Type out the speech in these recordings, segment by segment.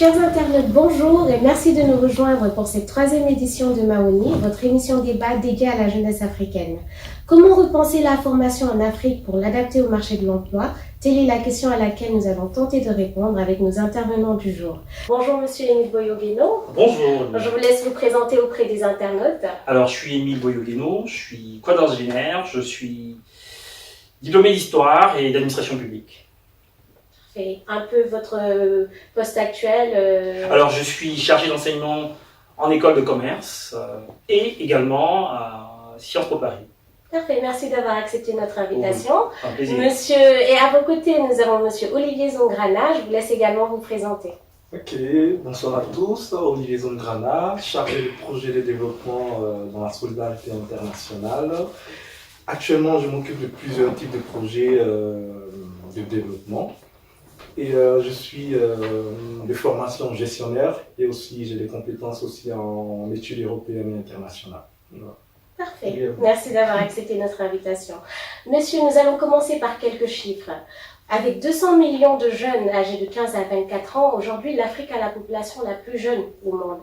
Chers internautes, bonjour et merci de nous rejoindre pour cette troisième édition de Maoni, votre émission débat dédiée à la jeunesse africaine. Comment repenser la formation en Afrique pour l'adapter au marché de l'emploi? Telle est la question à laquelle nous allons tenter de répondre avec nos intervenants du jour. Bonjour Monsieur Émile Boyogeno. Bonjour. Je vous laisse vous présenter auprès des internautes. Alors je suis Émile Boyogeno, je suis quadrant ingénieur, je suis diplômé d'histoire et d'administration publique. Et un peu votre poste actuel Alors je suis chargé d'enseignement en école de commerce et également à Sciences Po Paris. Parfait, merci d'avoir accepté notre invitation. Un plaisir. Monsieur, et à vos côtés, nous avons Monsieur Olivier Zongrana. Je vous laisse également vous présenter. Ok, bonsoir à tous. Olivier Zongrana, chargé de projet de développement dans la solidarité internationale. Actuellement, je m'occupe de plusieurs types de projets de développement. Et je suis de formation gestionnaire et aussi j'ai des compétences aussi en études européennes et internationales. Voilà. Parfait, merci d'avoir accepté notre invitation. Monsieur, nous allons commencer par quelques chiffres. Avec 200 millions de jeunes âgés de 15 à 24 ans, aujourd'hui l'Afrique a la population la plus jeune au monde.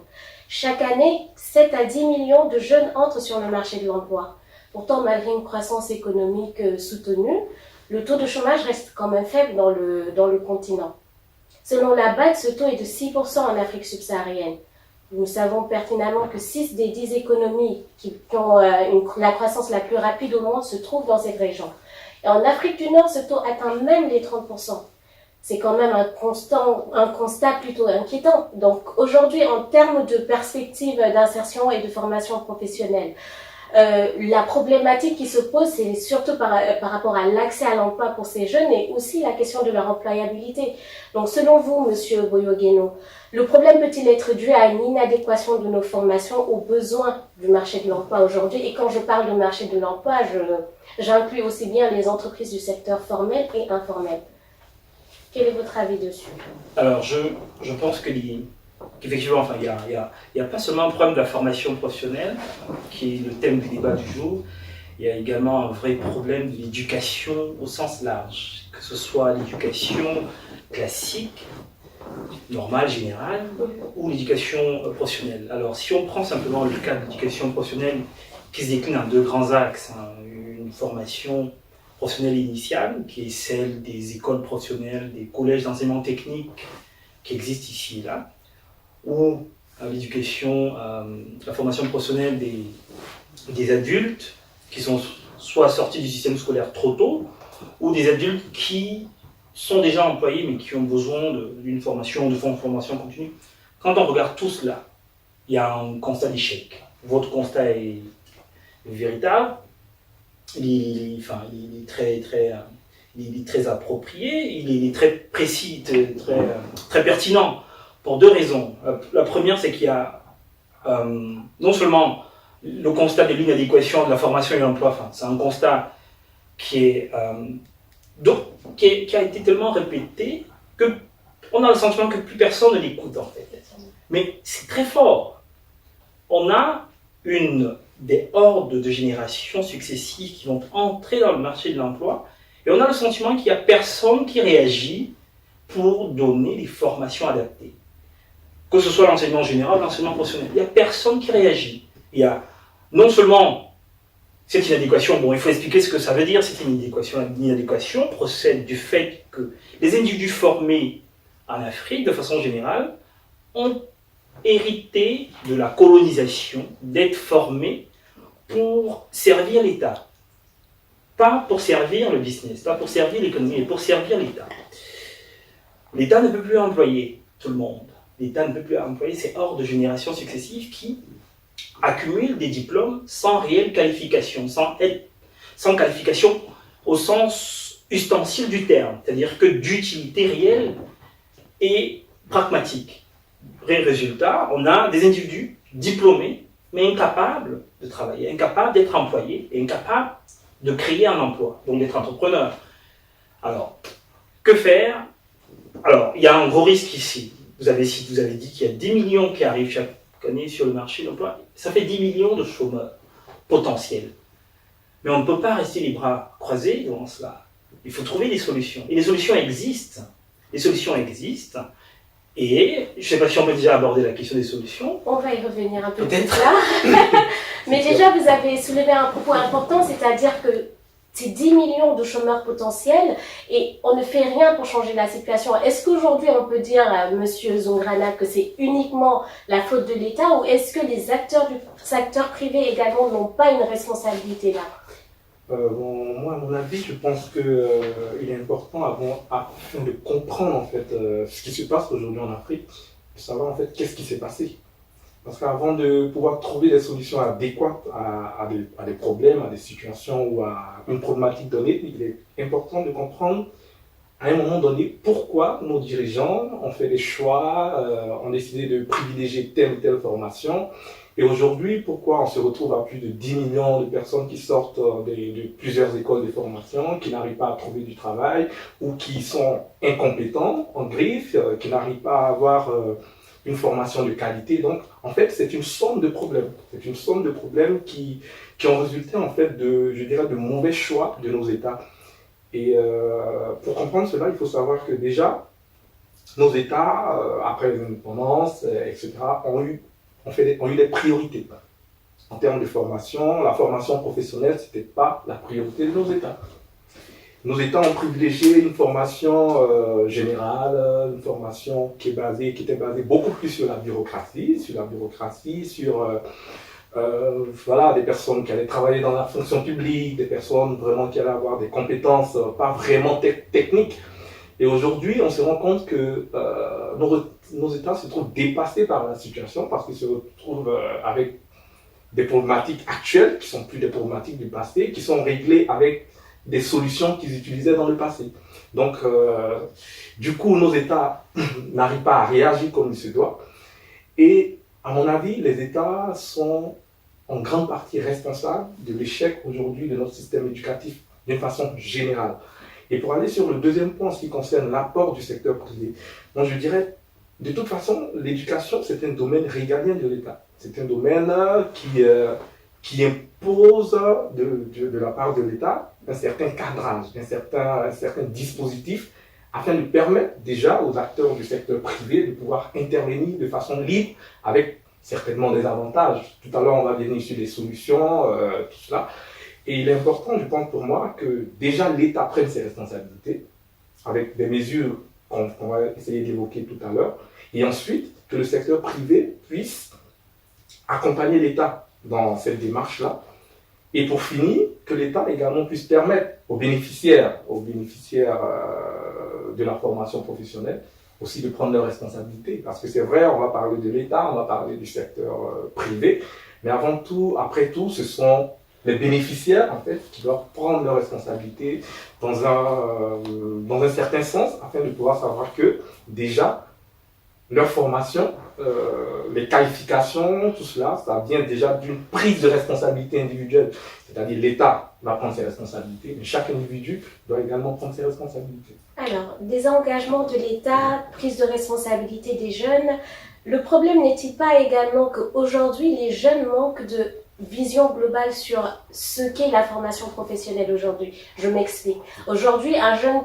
Chaque année, 7 à 10 millions de jeunes entrent sur le marché de l'emploi. Pourtant, malgré une croissance économique soutenue, le taux de chômage reste quand même faible dans le continent. Selon la BAD, ce taux est de 6% en Afrique subsaharienne. Nous savons pertinemment que 6 des 10 économies qui ont la croissance la plus rapide au monde se trouvent dans cette région. Et en Afrique du Nord, ce taux atteint même les 30%. C'est quand même un constat plutôt inquiétant. Donc aujourd'hui, en termes de perspectives d'insertion et de formation professionnelle, la problématique qui se pose, c'est surtout par rapport à l'accès à l'emploi pour ces jeunes et aussi la question de leur employabilité. Donc, selon vous, Monsieur Boyogeno, le problème peut-il être dû à une inadéquation de nos formations aux besoins du marché de l'emploi aujourd'hui? Et quand je parle de marché de l'emploi, j'inclus aussi bien les entreprises du secteur formel et informel. Quel est votre avis dessus? Alors je pense qu'effectivement, enfin, il y a pas seulement un problème de la formation professionnelle, qui est le thème du débat du jour, il y a également un vrai problème de l'éducation au sens large, que ce soit l'éducation classique, normale, générale, ou l'éducation professionnelle. Alors si on prend simplement le cas de l'éducation professionnelle, qui se décline en deux grands axes, hein, une formation professionnelle initiale, qui est celle des écoles professionnelles, des collèges d'enseignement technique qui existent ici et là, ou l'éducation, la formation professionnelle des adultes qui sont soit sortis du système scolaire trop tôt, ou des adultes qui sont déjà employés mais qui ont besoin d'une formation, de formation continue. Quand on regarde tout cela, il y a un constat d'échec. Votre constat est véritable, il est très approprié, il est très précis, très pertinent. Pour deux raisons. La première, c'est qu'il y a non seulement le constat de l'inadéquation de la formation et de l'emploi, enfin, c'est un constat qui a été tellement répété qu'on a le sentiment que plus personne ne l'écoute en fait. Mais c'est très fort. On a des hordes de générations successives qui vont entrer dans le marché de l'emploi et on a le sentiment qu'il n'y a personne qui réagit pour donner des formations adaptées. Que ce soit l'enseignement général ou l'enseignement professionnel. Il n'y a personne qui réagit. Il y a non seulement cette inadéquation, bon, il faut expliquer ce que ça veut dire, cette inadéquation. L'inadéquation procède du fait que les individus formés en Afrique, de façon générale, ont hérité de la colonisation, d'être formés pour servir l'État. Pas pour servir le business, pas pour servir l'économie, mais pour servir l'État. L'État ne peut plus employer tout le monde. L'État ne peut plus employer ces hordes de générations successives qui accumulent des diplômes sans réelle qualification, sans qualification au sens ustensile du terme, c'est-à-dire que d'utilité réelle et pragmatique. Résultat, on a des individus diplômés, mais incapables de travailler, incapables d'être employés et incapables de créer un emploi, donc d'être entrepreneurs. Alors, que faire? Alors, il y a un gros risque ici. Vous avez dit qu'il y a 10 millions qui arrivent chaque année sur le marché de l'emploi. Ça fait 10 millions de chômeurs potentiels. Mais on ne peut pas rester les bras croisés devant cela. Il faut trouver des solutions. Et les solutions existent. Les solutions existent. Et je ne sais pas si on peut déjà aborder la question des solutions. On va y revenir un peu plus Peut-être. tard. Mais déjà, vous avez soulevé un propos important, c'est-à-dire que c'est 10 millions de chômeurs potentiels et on ne fait rien pour changer la situation. Est-ce qu'aujourd'hui, on peut dire à Monsieur Zongrana que c'est uniquement la faute de l'État ou est-ce que les acteurs du secteur privé également n'ont pas une responsabilité là? Moi, à mon avis, je pense que il est important, afin de comprendre en fait ce qui se passe aujourd'hui en Afrique, de savoir en fait qu'est-ce qui s'est passé. Parce qu'avant de pouvoir trouver des solutions adéquates à des problèmes, à des situations ou à une problématique donnée, il est important de comprendre à un moment donné pourquoi nos dirigeants ont fait des choix, ont décidé de privilégier telle ou telle formation. Et aujourd'hui, pourquoi on se retrouve à plus de 10 millions de personnes qui sortent de plusieurs écoles de formation, qui n'arrivent pas à trouver du travail ou qui sont incompétents, en griffe, qui n'arrivent pas à avoir une formation de qualité. Donc, en fait, c'est une somme de problèmes. C'est une somme de problèmes qui ont résulté, en fait, je dirais, de mauvais choix de nos États. Et pour comprendre cela, il faut savoir que déjà, nos États, après l'indépendance, etc., ont eu des priorités. En termes de formation, la formation professionnelle, ce n'était pas la priorité de nos États. Nos États ont privilégié une formation générale, une formation qui était basée beaucoup plus sur la bureaucratie, sur voilà, des personnes qui allaient travailler dans la fonction publique, des personnes vraiment qui allaient avoir des compétences pas vraiment techniques. Et aujourd'hui, on se rend compte que nos États se trouvent dépassés par la situation parce qu'ils se retrouvent avec des problématiques actuelles qui sont plus des problématiques du passé, qui sont réglées avec des solutions qu'ils utilisaient dans le passé. Donc, du coup, nos États n'arrivent pas à réagir comme il se doit. Et à mon avis, les États sont en grande partie responsables de l'échec aujourd'hui de notre système éducatif d'une façon générale. Et pour aller sur le deuxième point, en ce qui concerne l'apport du secteur privé, moi je dirais, de toute façon, l'éducation, c'est un domaine régalien de l'État. C'est un domaine qui impose de la part de l'État un certain cadrage, un certain dispositif afin de permettre déjà aux acteurs du secteur privé de pouvoir intervenir de façon libre avec certainement des avantages. Tout à l'heure, on va venir sur des solutions, tout cela. Et il est important, je pense pour moi, que déjà l'État prenne ses responsabilités avec des mesures qu'on va essayer d'évoquer tout à l'heure, et ensuite que le secteur privé puisse accompagner l'État dans cette démarche-là, et pour finir, que l'État également puisse permettre aux bénéficiaires de la formation professionnelle aussi de prendre leurs responsabilités. Parce que c'est vrai, on va parler de l'État, on va parler du secteur privé, mais avant tout, après tout, ce sont les bénéficiaires, en fait, qui doivent prendre leurs responsabilités dans un certain sens, afin de pouvoir savoir que, déjà, leur formation, les qualifications, tout cela, ça vient déjà d'une prise de responsabilité individuelle. C'est-à-dire l'État va prendre ses responsabilités, mais chaque individu doit également prendre ses responsabilités. Alors, désengagement de l'État, prise de responsabilité des jeunes. Le problème n'est-il pas également qu'aujourd'hui, les jeunes manquent de vision globale sur ce qu'est la formation professionnelle aujourd'hui? Je m'explique. Aujourd'hui, un jeune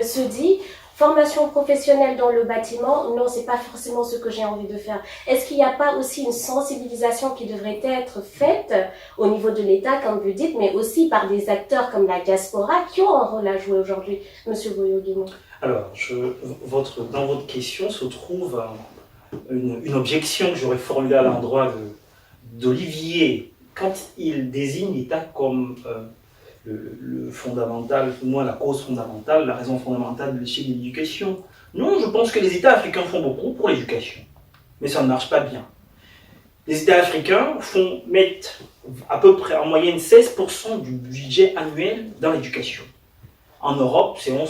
se dit, formation professionnelle dans le bâtiment, non, c'est pas forcément ce que j'ai envie de faire. Est-ce qu'il n'y a pas aussi une sensibilisation qui devrait être faite au niveau de l'État, comme vous dites, mais aussi par des acteurs comme la diaspora qui ont un rôle à jouer aujourd'hui, Monsieur Boyo-Guimond? Alors, dans votre question se trouve une objection que j'aurais formulée à l'endroit d'Olivier quand il désigne l'État comme le fondamental, ou moins la cause fondamentale, la raison fondamentale de l'échec de l'éducation. Non, je pense que les États africains font beaucoup pour l'éducation, mais ça ne marche pas bien. Les États africains mettent à peu près en moyenne 16% du budget annuel dans l'éducation. En Europe, c'est 11%.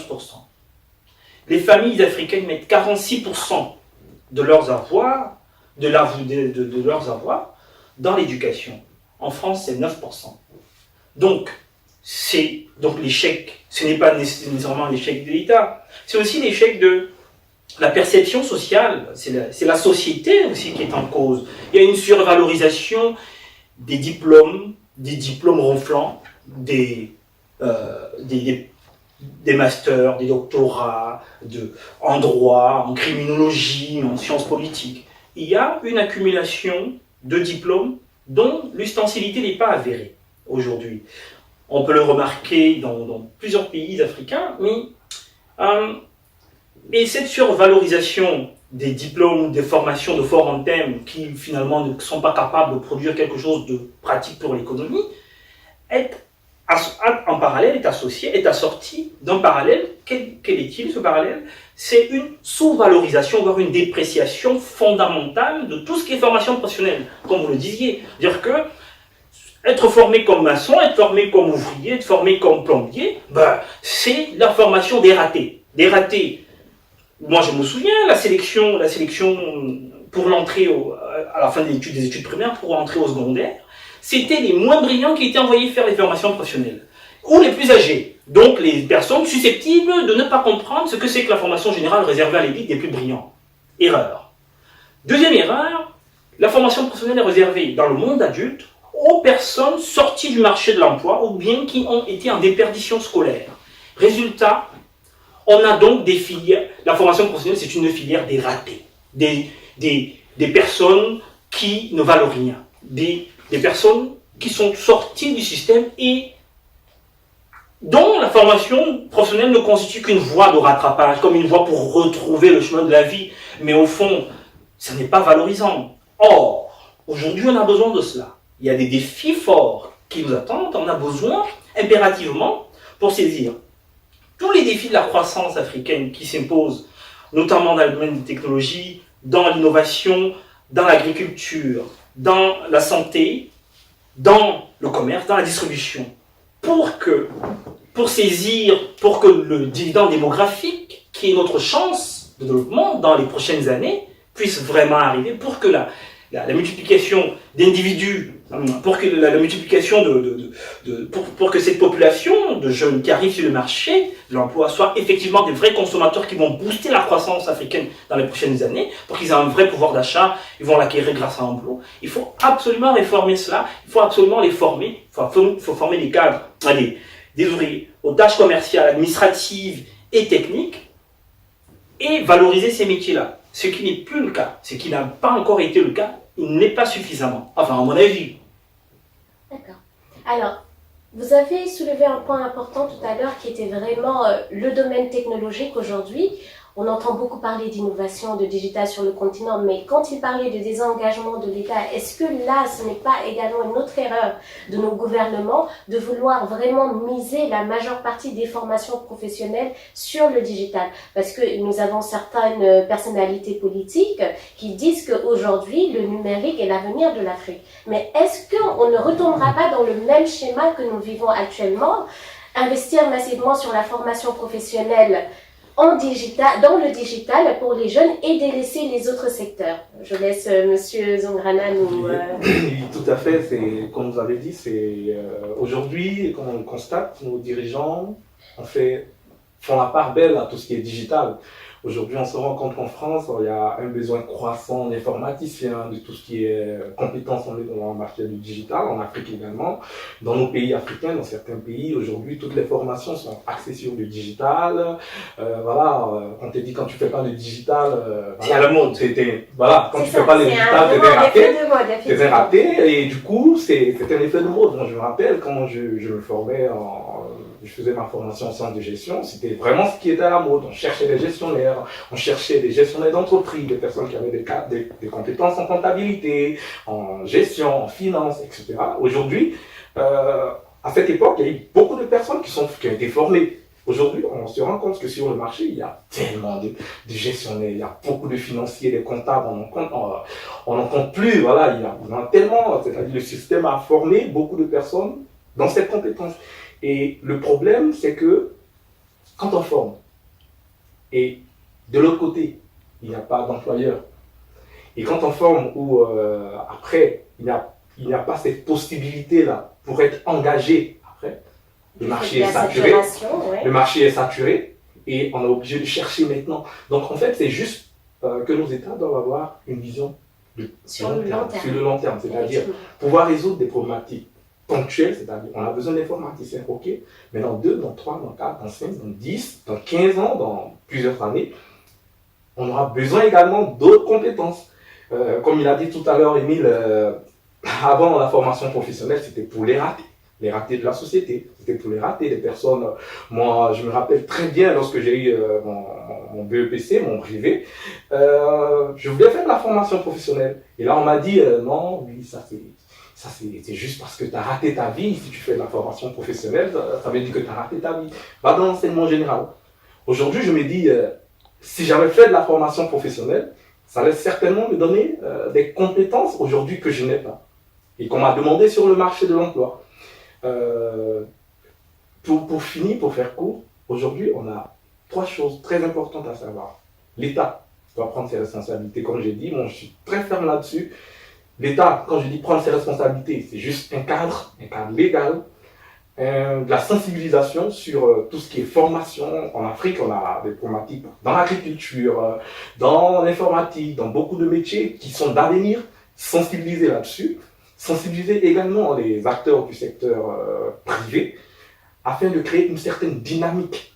Les familles africaines mettent 46% de leurs avoirs, de leurs avoirs dans l'éducation. En France, c'est 9%. Donc l'échec, ce n'est pas nécessairement l'échec de l'État, c'est aussi l'échec de la perception sociale, c'est la société aussi qui est en cause. Il y a une survalorisation des diplômes ronflants, des des masters, des doctorats en droit, en criminologie, en sciences politiques. Il y a une accumulation de diplômes dont l'ustensilité n'est pas avérée aujourd'hui. On peut le remarquer dans plusieurs pays africains, mais et cette survalorisation des diplômes, des formations de fort en thème qui finalement ne sont pas capables de produire quelque chose de pratique pour l'économie, en parallèle est associée, est assortie d'un parallèle. Quel est-il ce parallèle? C'est une sous-valorisation, voire une dépréciation fondamentale de tout ce qui est formation professionnelle, comme vous le disiez. Dire que être formé comme maçon, être formé comme ouvrier, être formé comme plombier, c'est la formation des ratés. Des ratés. Moi, je me souviens, la sélection pour l'entrée à la fin des études primaires, pour entrer au secondaire, c'était les moins brillants qui étaient envoyés faire les formations professionnelles. Ou les plus âgés. Donc, les personnes susceptibles de ne pas comprendre ce que c'est que la formation générale réservée à l'élite des plus brillants. Erreur. Deuxième erreur, la formation professionnelle est réservée dans le monde adulte aux personnes sorties du marché de l'emploi ou bien qui ont été en déperdition scolaire. Résultat, on a donc des filières. La formation professionnelle, c'est une filière des ratés, des personnes qui ne valent rien, des personnes qui sont sorties du système et dont la formation professionnelle ne constitue qu'une voie de rattrapage, comme une voie pour retrouver le chemin de la vie. Mais au fond, ça n'est pas valorisant. Or, aujourd'hui, on a besoin de cela. Il y a des défis forts qui nous attendent. On a besoin, impérativement, pour saisir tous les défis de la croissance africaine qui s'imposent, notamment dans le domaine des technologies, dans l'innovation, dans l'agriculture, dans la santé, dans le commerce, dans la distribution, pour que le dividende démographique, qui est notre chance de développement dans les prochaines années, puisse vraiment arriver, pour que la multiplication d'individus, pour que la multiplication pour que cette population de jeunes qui arrivent sur le marché de l'emploi soient effectivement des vrais consommateurs qui vont booster la croissance africaine dans les prochaines années, pour qu'ils aient un vrai pouvoir d'achat, ils vont l'acquérir grâce à un boulot. Il faut absolument réformer cela, il faut absolument les former, il faut former des cadres, des ouvriers aux tâches commerciales, administratives et techniques, et valoriser ces métiers-là. Ce qui n'est plus le cas, ce qui n'a pas encore été le cas, il n'est pas suffisamment, enfin à mon avis. D'accord. Alors, vous avez soulevé un point important tout à l'heure qui était vraiment le domaine technologique aujourd'hui. On entend beaucoup parler d'innovation, de digital sur le continent, mais quand il parlait de désengagement de l'État, est-ce que là, ce n'est pas également une autre erreur de nos gouvernements de vouloir vraiment miser la majeure partie des formations professionnelles sur le digital? Parce que nous avons certaines personnalités politiques qui disent qu'aujourd'hui, le numérique est l'avenir de l'Afrique. Mais est-ce qu'on ne retombera pas dans le même schéma que nous vivons actuellement, investir massivement sur la formation professionnelle dans le digital pour les jeunes et délaisser les autres secteurs? Je laisse Monsieur Zongrana nous... Oui, tout à fait, comme vous avez dit, aujourd'hui, comme on le constate, nos dirigeants font la part belle à tout ce qui est digital. Aujourd'hui, on se rend compte qu'en France, il y a un besoin croissant d'informaticiens, de tout ce qui est compétences en matière du digital, en Afrique également. Dans nos pays africains, dans certains pays, aujourd'hui, toutes les formations sont axées sur le digital. On te dit quand tu fais pas le digital, c'est à la mode. Quand tu fais pas le digital, t'es raté. Et du coup, c'est un effet de mode. Moi, je me rappelle quand je me formais je faisais ma formation en sciences de gestion, c'était vraiment ce qui était à la mode. On cherchait des gestionnaires, on cherchait des gestionnaires d'entreprise, des personnes qui avaient des compétences en comptabilité, en gestion, en finance, etc. Aujourd'hui, à cette époque, il y a eu beaucoup de personnes qui ont été formées. Aujourd'hui, on se rend compte que sur le marché, il y a tellement de gestionnaires, il y a beaucoup de financiers, des comptables, on n'en compte plus. Voilà, il y en a tellement, c'est-à-dire le système a formé beaucoup de personnes dans cette compétence. Et le problème, c'est que quand on forme, et de l'autre côté, il n'y a pas d'employeur, et quand on forme où après, il n'y a pas cette possibilité-là pour être engagé après, le marché est saturé, le marché est saturé, et on est obligé de chercher maintenant. Donc en fait, c'est juste que nos États doivent avoir une vision sur le long terme, c'est-à-dire pouvoir résoudre des problématiques ponctuelle, c'est-à-dire on a besoin d'informaticiens, ok, mais dans 2, dans 3, dans 4, dans 5, dans 10, dans 15 ans, dans plusieurs années, on aura besoin également d'autres compétences. Comme il a dit tout à l'heure, Émile, avant la formation professionnelle, c'était pour les ratés de la société, c'était pour les ratés des personnes. Moi, je me rappelle très bien lorsque j'ai eu mon BEPC, mon privé, je voulais faire de la formation professionnelle. Et là, on m'a dit, non, oui, ça c'est juste parce que tu as raté ta vie. Si tu fais de la formation professionnelle, ça veut dire que tu as raté ta vie. Va dans l'enseignement général. Aujourd'hui, je me dis, si j'avais fait de la formation professionnelle, ça allait certainement me donner des compétences aujourd'hui que je n'ai pas et qu'on m'a demandé sur le marché de l'emploi. Pour finir, pour faire court, aujourd'hui, on a 3 choses très importantes à savoir. L'État doit prendre ses responsabilités, comme j'ai dit, moi je suis très ferme là-dessus. L'État, quand je dis prendre ses responsabilités, c'est juste un cadre légal, de la sensibilisation sur tout ce qui est formation. En Afrique, on a des problématiques dans l'agriculture, dans l'informatique, dans beaucoup de métiers qui sont d'avenir, sensibiliser là-dessus, sensibiliser également les acteurs du secteur privé, afin de créer une certaine dynamique.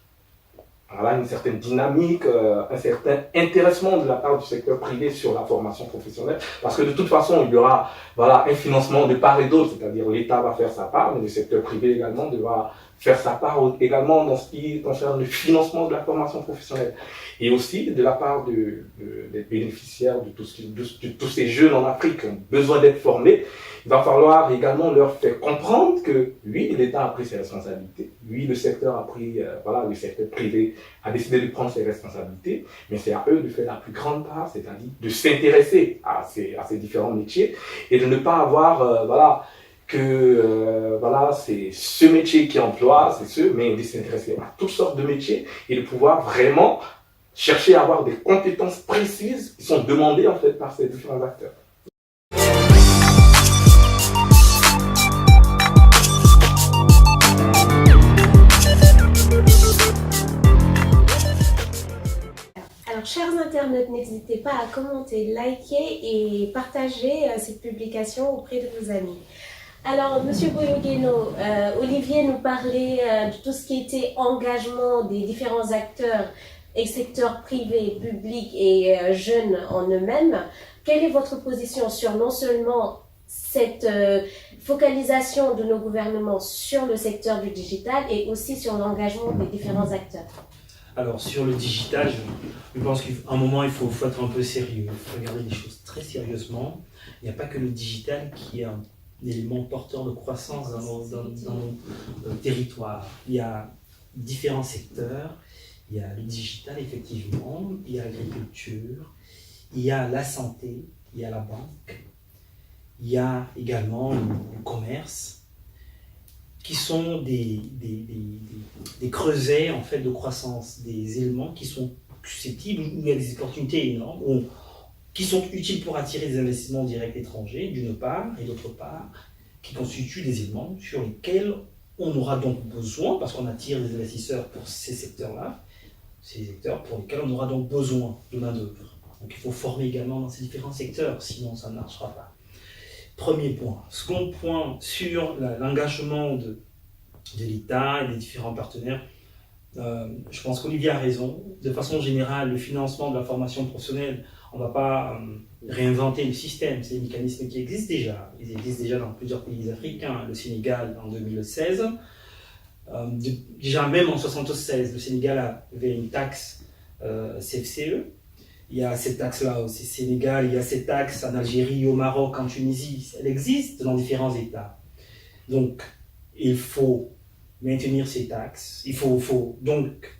Voilà, une certaine dynamique, un certain intéressement de la part du secteur privé sur la formation professionnelle, parce que de toute façon, il y aura un financement de part et d'autre, c'est-à-dire l'État va faire sa part, mais le secteur privé également devra faire sa part également dans ce qui concerne le financement de la formation professionnelle. Et aussi de la part des bénéficiaires de tous ces jeunes en Afrique qui ont besoin d'être formés, il va falloir également leur faire comprendre que oui, l'État a pris ses responsabilités, oui, le secteur a pris, le secteur privé a décidé de prendre ses responsabilités, mais c'est à eux de faire la plus grande part, c'est-à-dire de s'intéresser à ces différents métiers et de ne pas avoir, c'est ce métier qui emploie, mais de s'intéresser à toutes sortes de métiers et de pouvoir vraiment chercher à avoir des compétences précises qui sont demandées en fait par ces différents acteurs. Alors, chers internautes, n'hésitez pas à commenter, liker et partager cette publication auprès de vos amis. Alors, Monsieur Boyogueno, Olivier nous parlait de tout ce qui était engagement des différents acteurs et secteurs privés, publics et jeunes en eux-mêmes. Quelle est votre position sur non seulement cette focalisation de nos gouvernements sur le secteur du digital et aussi sur l'engagement des différents acteurs? Alors, sur le digital, je pense qu'à un moment, il faut être un peu sérieux. Il faut regarder les choses très sérieusement. Il n'y a pas que le digital qui est un élément porteur de croissance dans nos territoires. Il y a différents secteurs. Il y a le digital, effectivement. Il y a l'agriculture. Il y a la santé. Il y a la banque. Il y a également le commerce, qui sont des creusets en fait, de croissance, des éléments qui sont susceptibles, où il y a des opportunités énormes, qui sont utiles pour attirer des investissements directs étrangers, d'une part, et d'autre part, qui constituent des éléments sur lesquels on aura donc besoin, parce qu'on attire des investisseurs pour ces secteurs-là, ces secteurs pour lesquels on aura donc besoin de main-d'œuvre. Donc il faut former également dans ces différents secteurs, sinon ça ne marchera pas. Premier point. Second point, sur l'engagement de l'État et des différents partenaires, je pense qu'Olivier a raison. De façon générale, le financement de la formation professionnelle, on ne va pas réinventer le système. C'est des mécanismes qui existent déjà. Ils existent déjà dans plusieurs pays africains. Le Sénégal en 2016. Déjà même en 1976, le Sénégal avait une taxe CFCE. Il y a cette taxe-là au Sénégal, il y a cette taxe en Algérie, au Maroc, en Tunisie. Elle existe dans différents États. Donc, il faut maintenir ces taxes. Il faut donc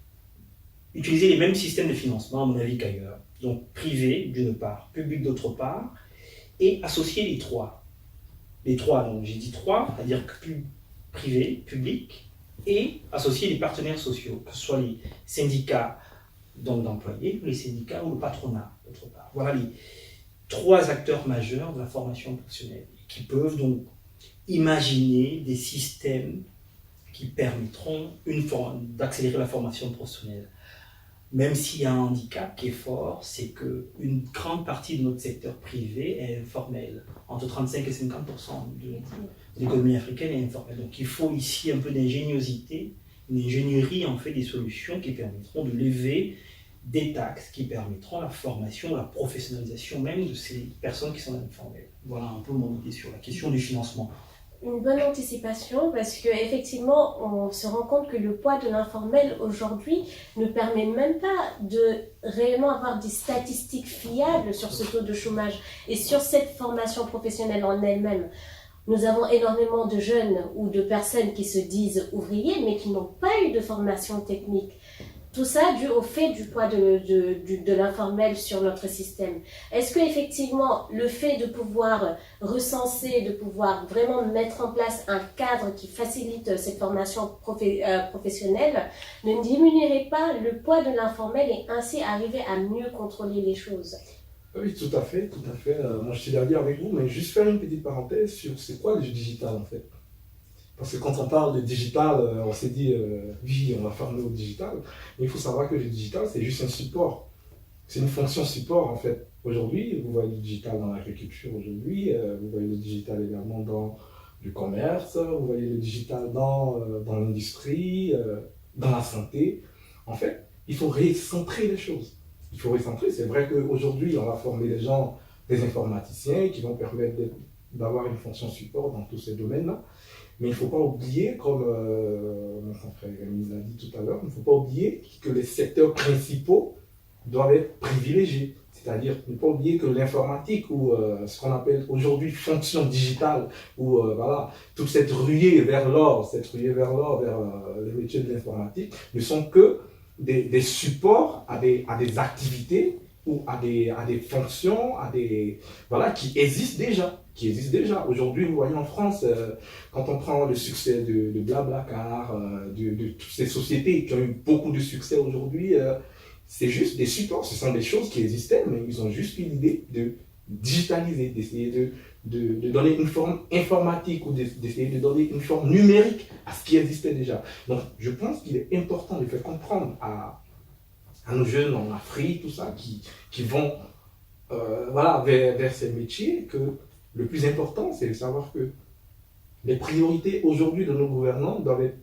utiliser les mêmes systèmes de financement, à mon avis, qu'ailleurs. Donc, privé, d'une part, public, d'autre part, et associer les trois. Les trois, donc j'ai dit trois, c'est-à-dire que privé, public, et associer les partenaires sociaux, que ce soit les syndicats, donc d'employés, les syndicats ou le patronat, d'autre part. Voilà les 3 acteurs majeurs de la formation professionnelle qui peuvent donc imaginer des systèmes qui permettront d'accélérer la formation professionnelle. même s'il y a un handicap qui est fort, c'est qu'une grande partie de notre secteur privé est informel. Entre 35 et 50% de l'économie africaine est informelle. Donc il faut ici un peu d'ingéniosité, une ingénierie en fait des solutions qui permettront de lever des taxes, qui permettront la formation, la professionnalisation même de ces personnes qui sont informelles. Voilà un peu mon idée sur la question du financement. Une bonne anticipation parce qu'effectivement, on se rend compte que le poids de l'informel aujourd'hui ne permet même pas de réellement avoir des statistiques fiables sur ce taux de chômage et sur cette formation professionnelle en elle-même. Nous avons énormément de jeunes ou de personnes qui se disent ouvriers mais qui n'ont pas eu de formation technique. Tout ça dû au fait du poids de l'informel sur notre système. Est-ce qu'effectivement, le fait de pouvoir recenser, de pouvoir vraiment mettre en place un cadre qui facilite cette formation professionnelle ne diminuerait pas le poids de l'informel et ainsi arriver à mieux contrôler les choses? Oui, tout à fait, tout à fait. Moi, je suis d'accord avec vous, mais juste faire une petite parenthèse sur c'est quoi le digital en fait. Parce que quand on parle de digital, on s'est dit, oui, on va former au digital. Mais il faut savoir que le digital, c'est juste un support. C'est une fonction support, en fait. Aujourd'hui, vous voyez le digital dans l'agriculture aujourd'hui, vous voyez le digital également dans le commerce, vous voyez le digital dans l'industrie, dans la santé. En fait, il faut recentrer les choses. Il faut recentrer. C'est vrai qu'aujourd'hui, on va former des gens, des informaticiens qui vont permettre d'avoir une fonction support dans tous ces domaines-là. Mais il ne faut pas oublier, comme mon confrère Rémi l'a dit tout à l'heure, il ne faut pas oublier que les secteurs principaux doivent être privilégiés. C'est-à-dire, ne pas oublier que l'informatique, ou ce qu'on appelle aujourd'hui fonction digitale, ou voilà, toute cette ruée vers l'or, vers les métiers de l'informatique, ne sont que des supports à des activités ou à des fonctions, voilà, qui existent déjà. Aujourd'hui, vous voyez en France, quand on prend le succès de Blablacar, de toutes ces sociétés qui ont eu beaucoup de succès aujourd'hui, c'est juste des supports. Ce sont des choses qui existaient, mais ils ont juste eu l'idée de digitaliser, d'essayer de donner une forme informatique ou d'essayer de donner une forme numérique à ce qui existait déjà. Donc, je pense qu'il est important de faire comprendre à nos jeunes en Afrique, tout ça, qui vont voilà, vers ces métiers, que le plus important, c'est de savoir que les priorités aujourd'hui de nos gouvernants doivent être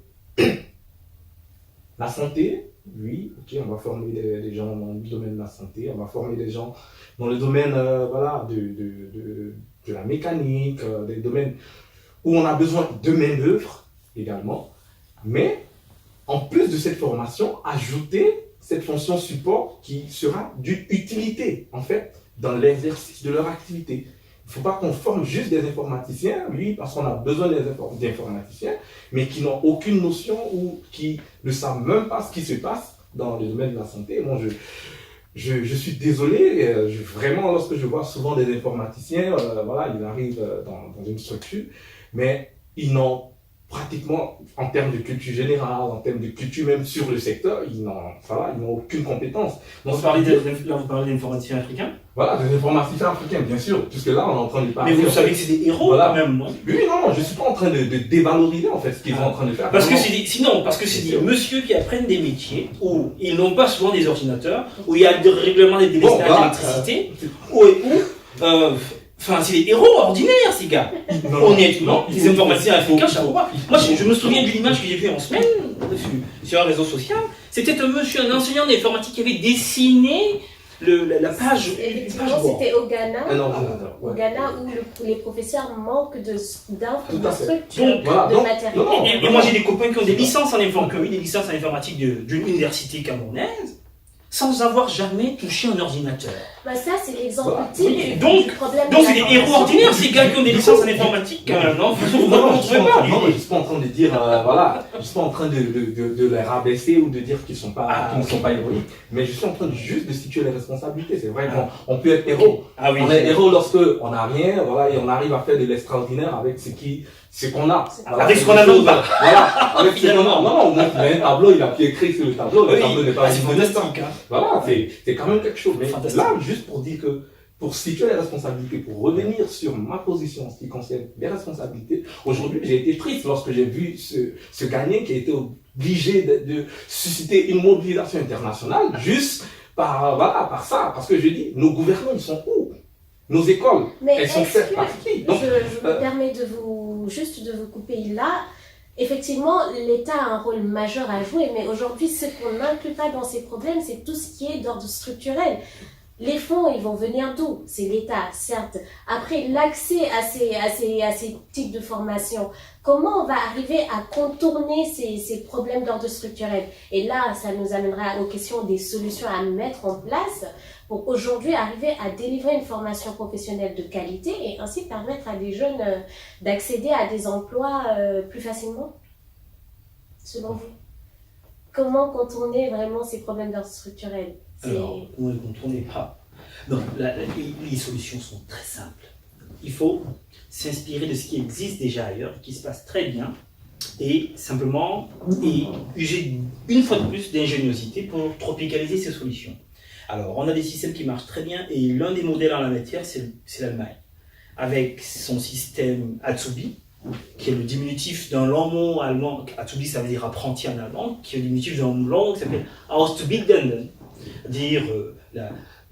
la santé. Oui, ok, on va former des gens dans le domaine de la santé, on va former des gens dans le domaine voilà, de la mécanique, des domaines où on a besoin de main-d'œuvre également. Mais en plus de cette formation, ajouter cette fonction support qui sera d'une utilité, en fait, dans l'exercice de leur activité. Il ne faut pas qu'on forme juste des informaticiens, oui, parce qu'on a besoin d'informaticiens, mais qui n'ont aucune notion ou qui ne savent même pas ce qui se passe dans le domaine de la santé. Moi, je suis désolé, vraiment, lorsque je vois souvent des informaticiens, voilà, ils arrivent dans une structure, mais ils n'ont pratiquement, en termes de culture générale, en termes de culture même sur le secteur, ils n'ont aucune compétence. Donc, vous parlez d'informaticiens africains? Voilà, des informaticiens africains, bien sûr, puisque là, on est en train de parler. Mais vous savez que c'est des héros, voilà, quand même, non? Oui, non, je ne suis pas en train de dévaloriser, en fait, ce qu'ils sont en train de faire. Parce que c'est des messieurs qui apprennent des métiers où ils n'ont pas souvent des ordinateurs, où il y a des règlements des délestages d'électricité, enfin, c'est des héros ordinaires, ces gars. Honnêtement, les informaticiens africains, chapeau bas. Moi, je me souviens d'une image que j'ai vue en semaine sur un réseau social. C'était un monsieur, un enseignant d'informatique qui avait dessiné la page. Effectivement, c'était au Ghana. Au Ghana, où les professeurs manquent d'infrastructures, de matériel. Et moi, j'ai des copains qui ont des licences en informatique d'une université camerounaise, sans avoir jamais touché un ordinateur. Bah ça, c'est l'exemple ultime du problème. Donc, c'est des héros ordinaires, ces gars qui ont des licences en informatique, quand même, non? Non, je ne suis pas en train de dire, voilà, je ne suis pas en train de les rabaisser ou de dire qu'ils ne sont pas héroïques, mais je suis en train juste de situer les responsabilités. C'est vrai qu'on peut être héros. On est héros lorsque on n'a rien, voilà, et on arrive à faire de l'extraordinaire avec ce qu'on a. Avec ce qu'on a même pas. Voilà, avec ce qu'on a. Non, au moins, il a un tableau, il a pu écrire sur le tableau, le tableau n'est pas c'est fantastique. Voilà, c'est quand même quelque chose. Mais là, juste pour dire que pour situer les responsabilités, pour revenir sur ma position en ce qui concerne les responsabilités, aujourd'hui, j'ai été triste lorsque j'ai vu ce Ghanéen qui a été obligé de susciter une mobilisation internationale juste par ça. Parce que je dis, nos gouvernants, ils sont où? Nos écoles, mais elles sont faites par qui? Donc, je me permets de vous couper là. Effectivement, l'État a un rôle majeur à jouer, mais aujourd'hui, ce qu'on n'inclut pas dans ces problèmes, c'est tout ce qui est d'ordre structurel. Les fonds, ils vont venir d'où? C'est l'État, certes. Après, l'accès à ces types de formations, comment on va arriver à contourner ces problèmes d'ordre structurel? Et là, ça nous amènera aux questions des solutions à mettre en place pour aujourd'hui arriver à délivrer une formation professionnelle de qualité et ainsi permettre à des jeunes d'accéder à des emplois plus facilement, selon vous? Comment contourner vraiment ces problèmes d'ordre structurel? Alors, comment les contourner? Donc, les solutions sont très simples. Il faut s'inspirer de ce qui existe déjà ailleurs, qui se passe très bien, et simplement user une fois de plus d'ingéniosité pour tropicaliser ces solutions. Alors, on a des systèmes qui marchent très bien, et l'un des modèles en la matière, c'est l'Allemagne, avec son système Azubi, qui est le diminutif d'un long mot allemand. Azubi, ça veut dire apprenti en allemand, qui est le diminutif d'un long mot qui s'appelle Auszubildenden, c'est-à-dire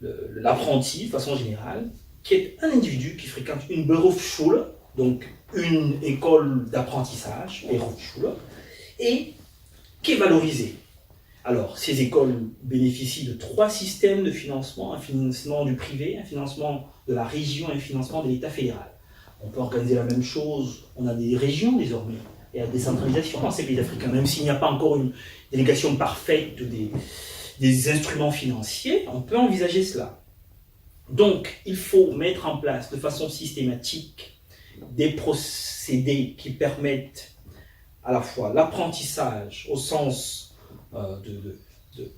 l'apprenti, de façon générale, qui est un individu qui fréquente une Berufsschule, donc une école d'apprentissage, Berufsschule, et qui est valorisé. Alors, ces écoles bénéficient de 3 systèmes de financement: un financement du privé, un financement de la région et un financement de l'État fédéral. On peut organiser la même chose, on a des régions désormais, et la décentralisation dans ces pays africains, même s'il n'y a pas encore une délégation parfaite des instruments financiers, on peut envisager cela. Donc, il faut mettre en place de façon systématique des procédés qui permettent à la fois l'apprentissage au sens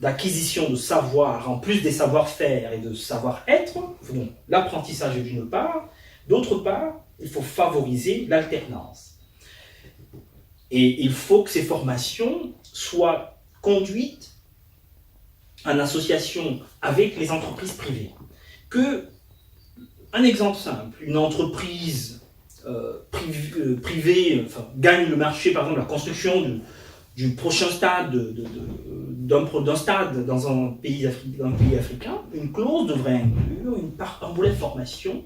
d'acquisition de savoir, en plus des savoir-faire et de savoir-être, donc l'apprentissage d'une part, d'autre part, il faut favoriser l'alternance. Et il faut que ces formations soient conduites en association avec les entreprises privées. Un exemple simple, une entreprise privée gagne le marché, par exemple la construction du prochain stade, d'un stade dans un pays africain, une clause devrait inclure un volet de formation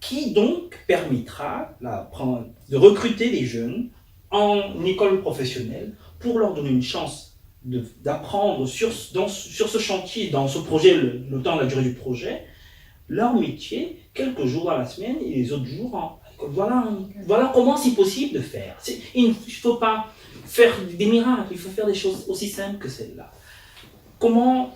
qui donc permettra de recruter les jeunes en école professionnelle pour leur donner une chance d'apprendre sur ce chantier, dans ce projet, le temps, la durée du projet, leur métier, quelques jours dans la semaine et les autres jours, voilà comment c'est possible de faire. Il ne faut pas faire des miracles, il faut faire des choses aussi simples que celles-là. Comment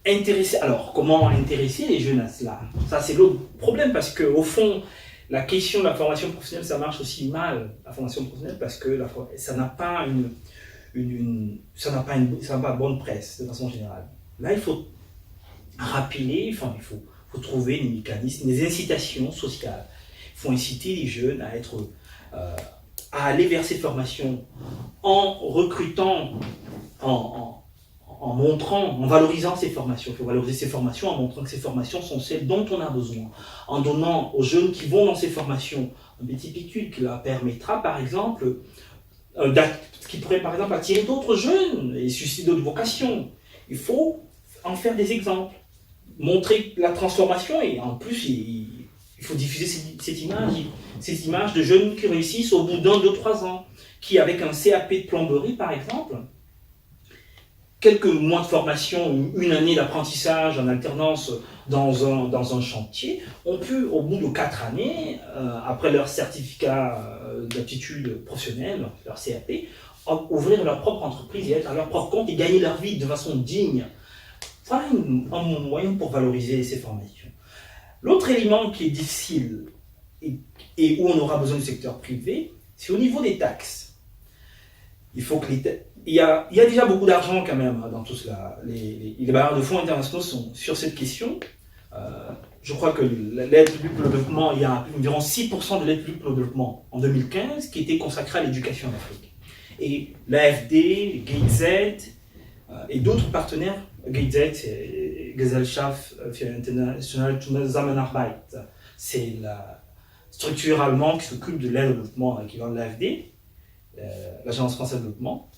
intéresser les jeunes à cela? Ça, c'est l'autre problème, parce qu'au fond, la question de la formation professionnelle, ça marche aussi mal, la formation professionnelle, parce que ça n'a pas bonne presse, de façon générale. Là, il faut rappeler, il faut trouver des mécanismes, des incitations sociales. Il faut inciter les jeunes à aller vers ces formations en recrutant, en montrant, en valorisant ces formations. Il faut valoriser ces formations en montrant que ces formations sont celles dont on a besoin. En donnant aux jeunes qui vont dans ces formations un petit pécule qui leur permettra, par exemple, qui pourrait par exemple attirer d'autres jeunes et susciter d'autres vocations. Il faut en faire des exemples, montrer la transformation, et en plus il faut diffuser cette image de jeunes qui réussissent au bout d'1, 2, 3 ans, qui avec un CAP de plomberie par exemple, quelques mois de formation, une année d'apprentissage en alternance dans un chantier, ont pu, au bout de 4 années, après leur certificat d'aptitude professionnelle, leur CAP, ouvrir leur propre entreprise et être à leur propre compte et gagner leur vie de façon digne. Voilà un moyen pour valoriser ces formations. L'autre élément qui est difficile et où on aura besoin du secteur privé, c'est au niveau des taxes. Il faut que il y a déjà beaucoup d'argent quand même dans tout cela. Les bailleurs de fonds internationaux sont sur cette question. Je crois que l'aide publique pour le développement, il y a environ 6% de l'aide publique pour le développement en 2015 qui était consacrée à l'éducation en Afrique. Et l'AFD, GIZ et d'autres partenaires GIZ, Gesellschaft für internationale Zusammenarbeit. C'est la structure allemande qui s'occupe de l'aide au développement, l'équivalent de l'AFD, l'Agence française de développement.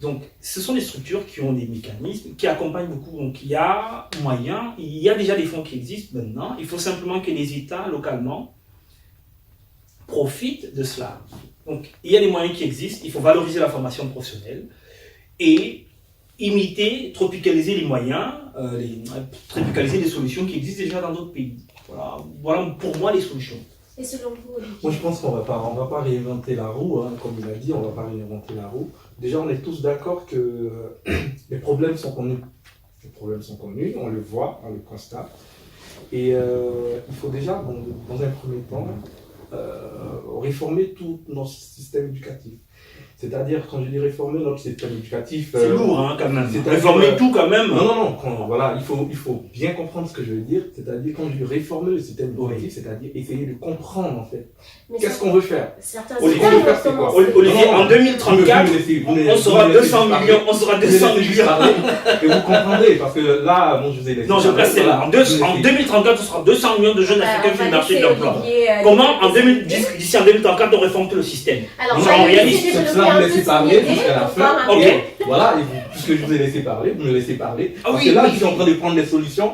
Donc, ce sont des structures qui ont des mécanismes, qui accompagnent beaucoup. Donc, il y a moyen, il y a déjà des fonds qui existent maintenant. Il faut simplement que les États, localement, profitent de cela. Donc, il y a des moyens qui existent. Il faut valoriser la formation professionnelle et imiter, tropicaliser les moyens, tropicaliser les solutions qui existent déjà dans d'autres pays. Voilà pour moi les solutions. Et selon vous, Olivier? Moi, je pense qu'on on va pas réinventer la roue, hein, comme il a dit, on va pas réinventer la roue. Déjà, on est tous d'accord que les problèmes sont connus. Les problèmes sont connus, on le voit, on le constate. Et il faut déjà, dans un premier temps, réformer tout notre système éducatif. C'est-à-dire, quand je dis réformer notre système éducatif... C'est lourd, hein, quand même. C'est Réformer tout, quand même. Non. Voilà, il faut bien comprendre ce que je veux dire. C'est-à-dire, quand je dis réformer le système éducatif, c'est-à-dire essayer de comprendre, en fait, qu'est-ce qu'on veut faire. Certains Olivier, Olivier, en 2034, on sera 200 millions. On sera 200 millions. Et vous comprendrez, parce que là, je vous ai laissé... Non, je place là. En 2034, on sera 200 millions de jeunes africains sur le marché de l'emploi. Comment, d'ici en 2034, on réforme tout le système? Alors, vous me laissez parler jusqu'à la fin. Ok. Voilà, et puisque je vous ai laissé parler, vous me laissez parler. Ah, Parce oui, que là, oui. je suis en train de prendre des solutions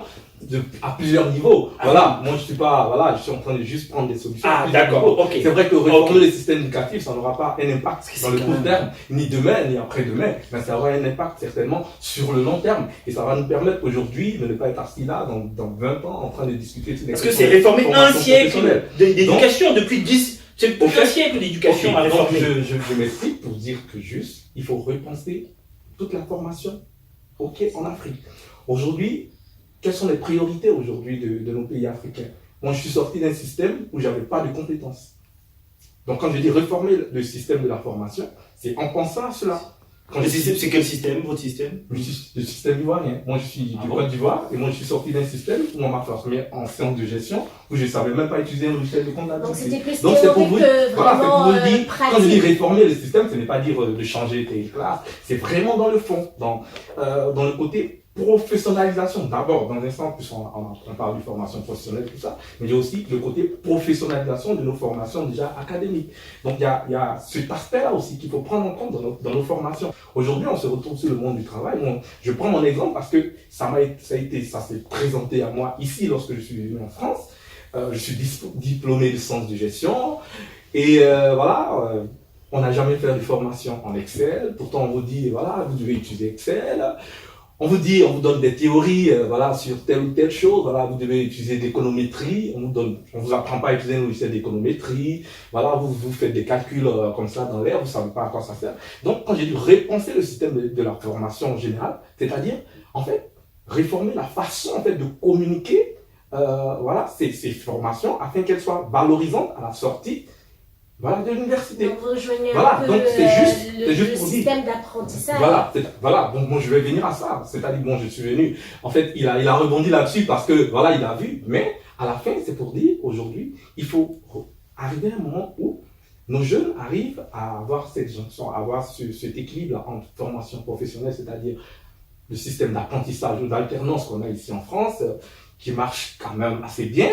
à plusieurs niveaux. Voilà, moi je suis pas, voilà, je suis en train de juste prendre des solutions. à plusieurs d'accord, niveaux. ok. C'est vrai que réformer le système éducatif, ça n'aura pas un impact dans le court même- terme, ni demain, ni après-demain, mais ça aura un impact certainement sur le long terme. Et ça va nous permettre aujourd'hui de ne pas être assis là dans 20 ans en train de discuter sur des Parce que questions c'est réformer de un formation siècle professionnelle. d'éducation depuis 10. C'est plus Ok. un siècle d'éducation à Ok, donc réformer. je m'explique pour dire que juste, il faut repenser toute la formation en Afrique. Aujourd'hui, quelles sont les priorités aujourd'hui de nos pays africains? Moi, je suis sorti d'un système où j'avais pas de compétences. Donc, quand je dis réformer le système de la formation, c'est en pensant à cela. C'est quel système, votre système? Le système ivoirien. Moi, je suis du Côte d'Ivoire et moi, je suis sorti d'un système où on m'a formé en sciences de gestion où je ne savais même pas utiliser un logiciel de Donc comptabilité. c'était plus Donc, c'est pour vous, théorique que voilà, c'est pour vraiment vous dire, quand je dis pratique. réformer le système, ce n'est pas dire de changer tes classes, c'est vraiment dans le fond, dans le côté professionnalisation. D'abord, dans un sens, puisqu'on on parle de formation professionnelle, tout ça, mais il y a aussi le côté professionnalisation de nos formations déjà académiques. Donc, il y a cet aspect-là aussi qu'il faut prendre en compte dans nos formations. Aujourd'hui, on se retrouve sur le monde du travail. Bon, je prends mon exemple parce que ça s'est présenté à moi ici lorsque je suis venu en France. Je suis diplômé de sciences de gestion et voilà, on n'a jamais fait de formation en Excel. Pourtant, on vous dit, voilà, vous devez utiliser Excel. On vous dit, on vous donne des théories, voilà, sur telle ou telle chose. Voilà, vous devez utiliser de l'économétrie. On vous apprend pas à utiliser un logiciel d'économétrie. Voilà, vous faites des calculs comme ça dans l'air, vous savez pas à quoi ça sert. Donc, quand j'ai dû repenser le système de la formation en général, c'est-à-dire, en fait, réformer la façon, en fait, de communiquer, voilà, ces formations afin qu'elles soient valorisantes à la sortie, voilà, de l'université. Donc vous rejoignez Voilà, un peu donc c'est juste le pour dire. système d'apprentissage. Voilà, donc moi je vais venir à ça. C'est-à-dire, bon, je suis venu. En fait, il a rebondi là-dessus parce que, voilà, il a vu. Mais, à la fin, c'est pour dire, aujourd'hui, il faut arriver à un moment où nos jeunes arrivent à avoir cette jonction, à avoir cet équilibre entre formation professionnelle, c'est-à-dire le système d'apprentissage ou d'alternance qu'on a ici en France, qui marche quand même assez bien.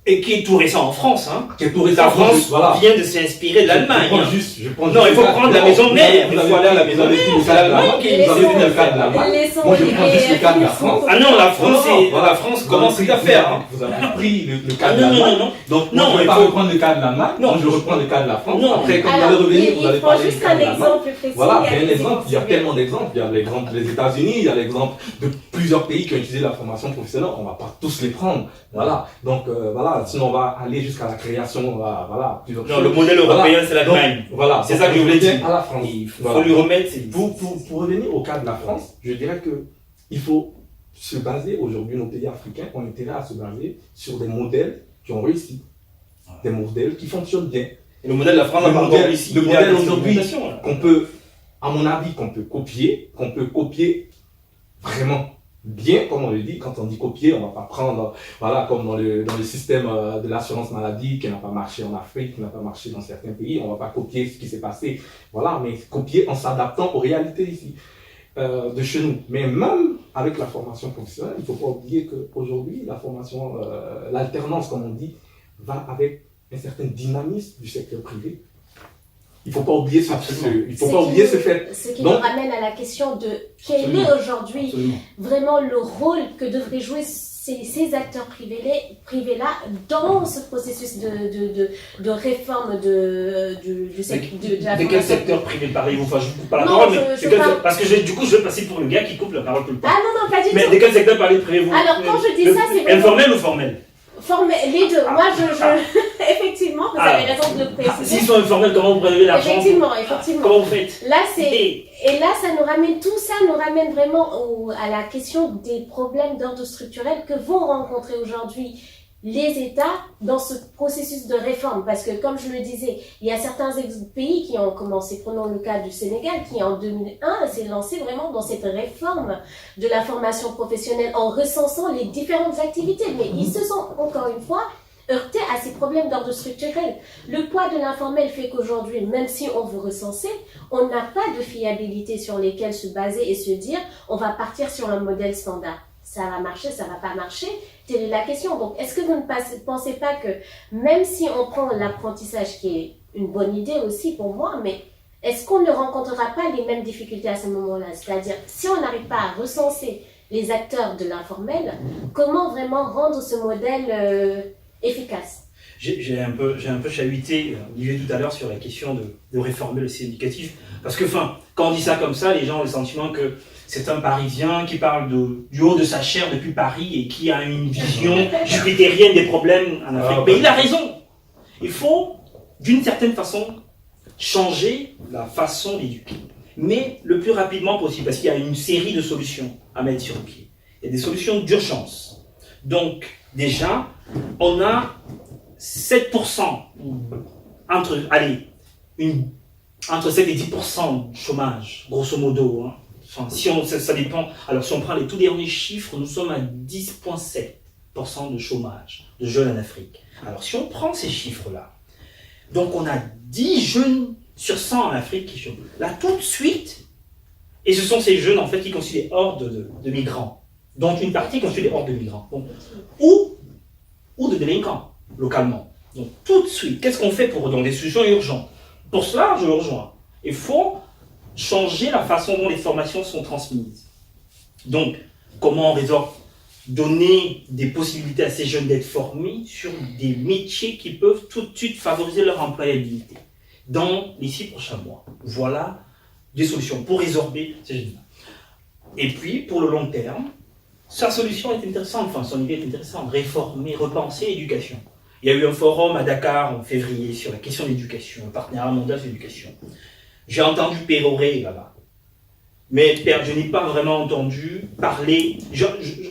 Et qui est tout récent en France, hein. Qui est tout La récent, France voilà. vient de s'inspirer de l'Allemagne. Non, il faut prendre la maison mère. Il faut aller à la maison mère. C'est l'Allemagne qui Vous avez pris le cas de l'Allemagne. Moi, je prends juste le cas de la France. Ah non, la France commence à faire. Vous avez pris le cas de Non, l'Allemagne. non. Donc, Non, moi, je ne vais il pas faut- reprendre le cas de l'Allemagne. Non. Moi, je reprends le cas de la France. Non. Après, quand vous allez Alors, revenir, vous allez il prend parler du juste cas un de l'Allemagne. exemple précis. Voilà, il y a un des exemple, il y a exemples. tellement d'exemples. Il y a l'exemple des États-Unis, il y a l'exemple de plusieurs pays qui ont utilisé la formation professionnelle. On ne va pas tous les prendre. Voilà. Donc, voilà. Sinon, on va aller jusqu'à la création, voilà, plusieurs Non, le modèle européen, c'est l'Allemagne. Voilà. C'est Donc, ça que je voulais dire. À la France. Il faut Voilà. lui remettre. Pour revenir au cas de la France, je dirais que il faut se baser aujourd'hui, nos pays africains ont intérêt à se baser sur des modèles qui ont réussi, des modèles qui fonctionnent bien. Et le modèle de la France n'a Le pas modèle- encore ici. le Il y a modèle des aujourd'hui, expérimentations, là. Qu'on peut, à mon avis, qu'on peut copier vraiment bien, comme on le dit. Quand on dit copier, on va pas prendre, voilà, comme dans le système de l'assurance maladie qui n'a pas marché en Afrique, qui n'a pas marché dans certains pays, on va pas copier ce qui s'est passé, voilà, mais copier en s'adaptant aux réalités ici, de chez nous. Mais même avec la formation professionnelle, il ne faut pas oublier qu'aujourd'hui, la formation, l'alternance, comme on dit, va avec un certain dynamisme du secteur privé. Il ne faut pas oublier ce fait. Ce qui nous ramène à la question de quel est aujourd'hui vraiment le rôle que devraient jouer ces acteurs privés-là dans ce processus de réforme du secteur de la formation. De quel secteur privé parlez-vous? Enfin, je ne coupe pas la parole, parce que du coup, je vais passer pour le gars qui coupe la parole tout le temps. Ah non, pas du tout. Mais de quel secteur parlez-vous? Alors, quand je dis ça, c'est vraiment... Informel ou formel? Les deux. Moi, effectivement, vous avez raison de le préciser. S'ils sont informels, comment vous prélevez l'argent? Effectivement. Comment vous faites? Là, et là, tout ça nous ramène vraiment à la question des problèmes d'ordre structurel que vont rencontrer aujourd'hui les États dans ce processus de réforme. Parce que, comme je le disais, il y a certains pays qui ont commencé, prenons le cas du Sénégal, qui en 2001 s'est lancé vraiment dans cette réforme de la formation professionnelle en recensant les différentes activités. Mais ils se sont, encore une fois, heurtés à ces problèmes d'ordre structurel. Le poids de l'informel fait qu'aujourd'hui, même si on veut recenser, on n'a pas de fiabilité sur lesquelles se baser et se dire on va partir sur un modèle standard. Ça va marcher, ça va pas marcher, telle est la question. Donc, est-ce que vous ne pensez pas que même si on prend l'apprentissage, qui est une bonne idée aussi pour moi, mais est-ce qu'on ne rencontrera pas les mêmes difficultés à ce moment-là? C'est-à-dire, si on n'arrive pas à recenser les acteurs de l'informel, comment vraiment rendre ce modèle efficace? J'ai un peu chahuté Olivier tout à l'heure sur la question de réformer le système éducatif. Parce que, quand on dit ça comme ça, les gens ont le sentiment que c'est un Parisien qui parle du haut de sa chair depuis Paris et qui a une vision jupitérienne des problèmes en Afrique. Mais il a raison. Il faut, d'une certaine façon, changer la façon d'éduquer. Mais le plus rapidement possible, parce qu'il y a une série de solutions à mettre sur pied. Il y a des solutions d'urgence. Donc, déjà, on a 7%, entre 7 et 10% de chômage, grosso modo. Ça dépend. Alors, si on prend les tout derniers chiffres, nous sommes à 10,7% de chômage de jeunes en Afrique. Alors, si on prend ces chiffres-là, donc on a 10 jeunes sur 100 en Afrique qui chôment. Là, tout de suite, et ce sont ces jeunes, en fait, qui constituent des hordes de migrants, dont une partie constitue des hordes de migrants. Donc, ou de délinquants, localement. Donc, tout de suite, qu'est-ce qu'on fait pour des solutions urgentes? Pour cela, je le rejoins. Il faut changer la façon dont les formations sont transmises. Donc, comment on résorbe? Donner des possibilités à ces jeunes d'être formés sur des métiers qui peuvent tout de suite favoriser leur employabilité dans les 6 prochains mois. Voilà des solutions pour résorber ces jeunes-là. Et puis, pour le long terme, sa solution est intéressante, son idée est intéressante, réformer, repenser l'éducation. Il y a eu un forum à Dakar en février sur la question de l'éducation, un partenariat mondial sur l'éducation. J'ai entendu pérorer là-bas. Mais je n'ai pas vraiment entendu parler.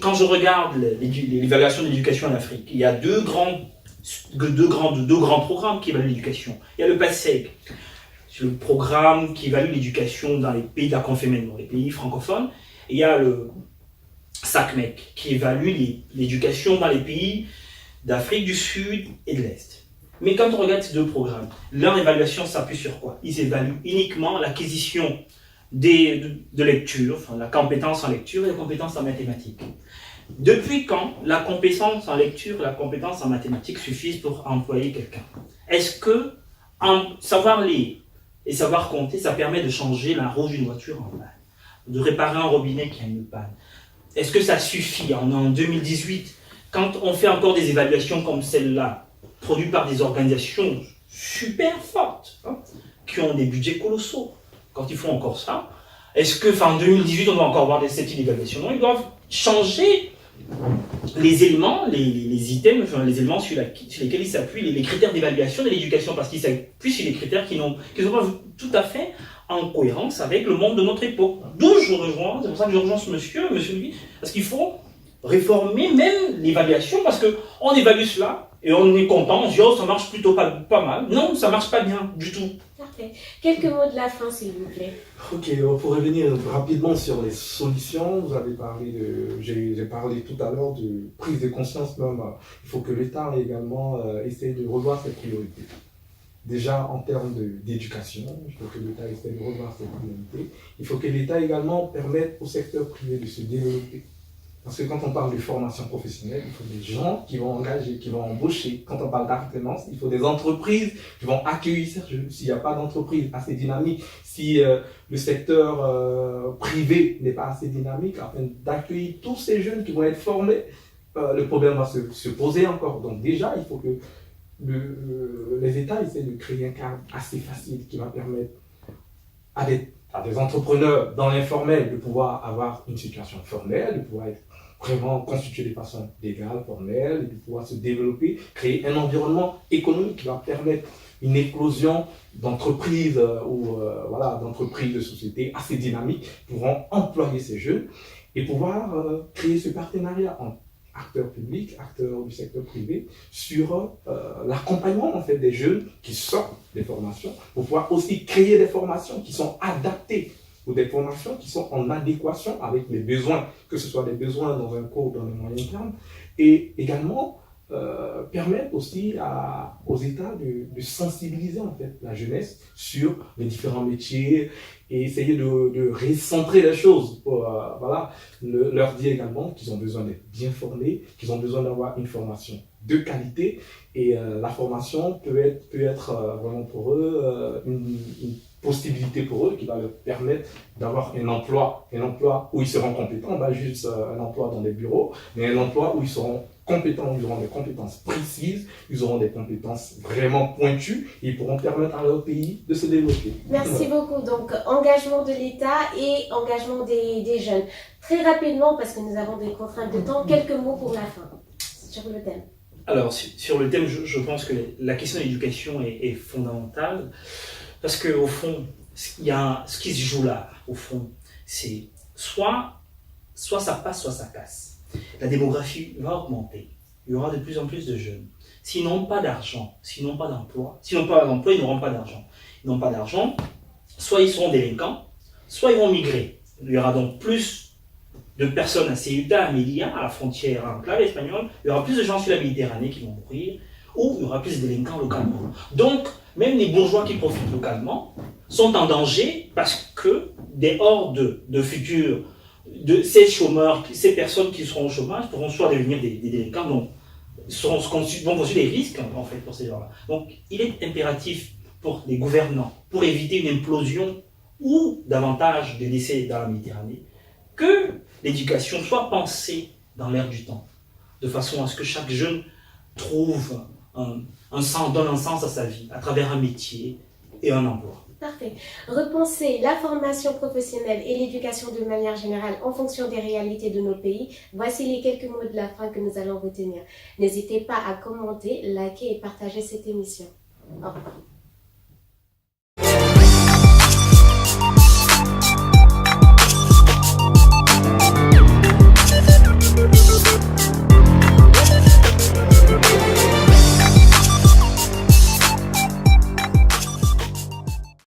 Quand je regarde l'évaluation de l'éducation en Afrique, il y a deux grands programmes qui évaluent l'éducation. Il y a le PASEG, c'est le programme qui évalue l'éducation dans les pays de la Confémène, les pays francophones. Et il y a le SACMEC qui évalue l'éducation dans les pays d'Afrique du Sud et de l'Est. Mais quand on regarde ces deux programmes, leur évaluation s'appuie sur quoi? Ils évaluent uniquement l'acquisition de lecture, la compétence en lecture et la compétence en mathématiques. Depuis quand la compétence en lecture et la compétence en mathématiques suffisent pour employer quelqu'un? Est-ce que savoir lire et savoir compter, ça permet de changer la roue d'une voiture en panne, de réparer un robinet qui a une panne? Est-ce que ça suffit? En 2018, quand on fait encore des évaluations comme celle-là, produites par des organisations super fortes, qui ont des budgets colossaux, quand ils font encore ça, est-ce que, en 2018, on doit encore avoir cette d'évaluation? Non, ils doivent changer les éléments, les items, les éléments sur lesquels ils s'appuient, les critères d'évaluation de l'éducation, parce qu'ils s'appuient sur des critères qui ne sont pas tout à fait en cohérence avec le monde de notre époque. D'où je rejoins, c'est pour ça que je rejoins ce monsieur Louis, parce qu'il faut réformer même l'évaluation, parce qu'on évalue cela, et on est content, on se dit, oh, ça marche plutôt pas mal. Non, ça marche pas bien du tout. Parfait. Quelques mots de la fin, s'il vous plaît. Ok, pour revenir rapidement sur les solutions, vous avez parlé j'ai parlé tout à l'heure de prise de conscience même. Il faut que l'État également essaie de revoir ses priorités. Déjà, en termes d'éducation, il faut que l'État essaie de revoir cette priorité. Il faut que l'État également permette au secteur privé de se développer. Parce que quand on parle de formation professionnelle, il faut des gens qui vont engager, qui vont embaucher. Quand on parle d'alternance, il faut des entreprises qui vont accueillir ces jeunes. S'il n'y a pas d'entreprise assez dynamique, si le secteur privé n'est pas assez dynamique afin d'accueillir tous ces jeunes qui vont être formés, le problème va se poser encore. Donc déjà, il faut que les États essaient de créer un cadre assez facile qui va permettre à des entrepreneurs dans l'informel de pouvoir avoir une situation formelle, de pouvoir être vraiment constitué de façon légale, formelle, et de pouvoir se développer, créer un environnement économique qui va permettre une éclosion d'entreprises d'entreprises, de sociétés assez dynamiques qui pourront employer ces jeunes et pouvoir créer ce partenariat entre acteurs publics, acteurs du secteur privé, sur l'accompagnement en fait des jeunes qui sortent des formations, pour pouvoir aussi créer des formations qui sont adaptées ou des formations qui sont en adéquation avec les besoins, que ce soit des besoins dans un court ou dans le moyen terme, et également permettre aussi aux États de sensibiliser en fait la jeunesse sur les différents métiers et essayer de recentrer les choses pour leur dire également qu'ils ont besoin d'être bien formés, qu'ils ont besoin d'avoir une formation de qualité et la formation peut être vraiment pour eux une possibilité pour eux qui va leur permettre d'avoir un emploi où ils seront compétents, pas juste un emploi dans des bureaux, mais un emploi où ils seront compétents, ils auront des compétences précises, ils auront des compétences vraiment pointues et ils pourront permettre à leur pays de se développer. Merci beaucoup. Donc, engagement de l'État et engagement des jeunes. Très rapidement, parce que nous avons des contraintes de temps, quelques mots pour la fin sur le thème. Alors, sur le thème, je pense que la question de l'éducation est fondamentale parce qu'au fond, il y a ce qui se joue là, au fond, c'est soit ça passe, soit ça casse. La démographie va augmenter. Il y aura de plus en plus de jeunes. S'ils n'ont pas d'argent, s'ils n'ont pas d'emploi, ils n'auront pas d'argent. Ils n'ont pas d'argent, soit ils seront délinquants, soit ils vont migrer. Il y aura donc plus de personnes à Ceuta, à Melilla, à la frontière enclave espagnole. Il y aura plus de gens sur la Méditerranée qui vont mourir, ou il y aura plus de délinquants localement. Donc, même les bourgeois qui profitent localement sont en danger parce que des hordes de futurs de ces chômeurs, ces personnes qui seront au chômage pourront soit devenir des délinquants, donc vont constituer des risques en fait pour ces gens-là. Donc il est impératif pour les gouvernants, pour éviter une implosion ou davantage de décès dans la Méditerranée, que l'éducation soit pensée dans l'air du temps, de façon à ce que chaque jeune trouve donne un sens à sa vie à travers un métier et un emploi. Parfait. Repenser la formation professionnelle et l'éducation de manière générale en fonction des réalités de nos pays. Voici les quelques mots de la fin que nous allons retenir. N'hésitez pas à commenter, liker et partager cette émission. Au revoir.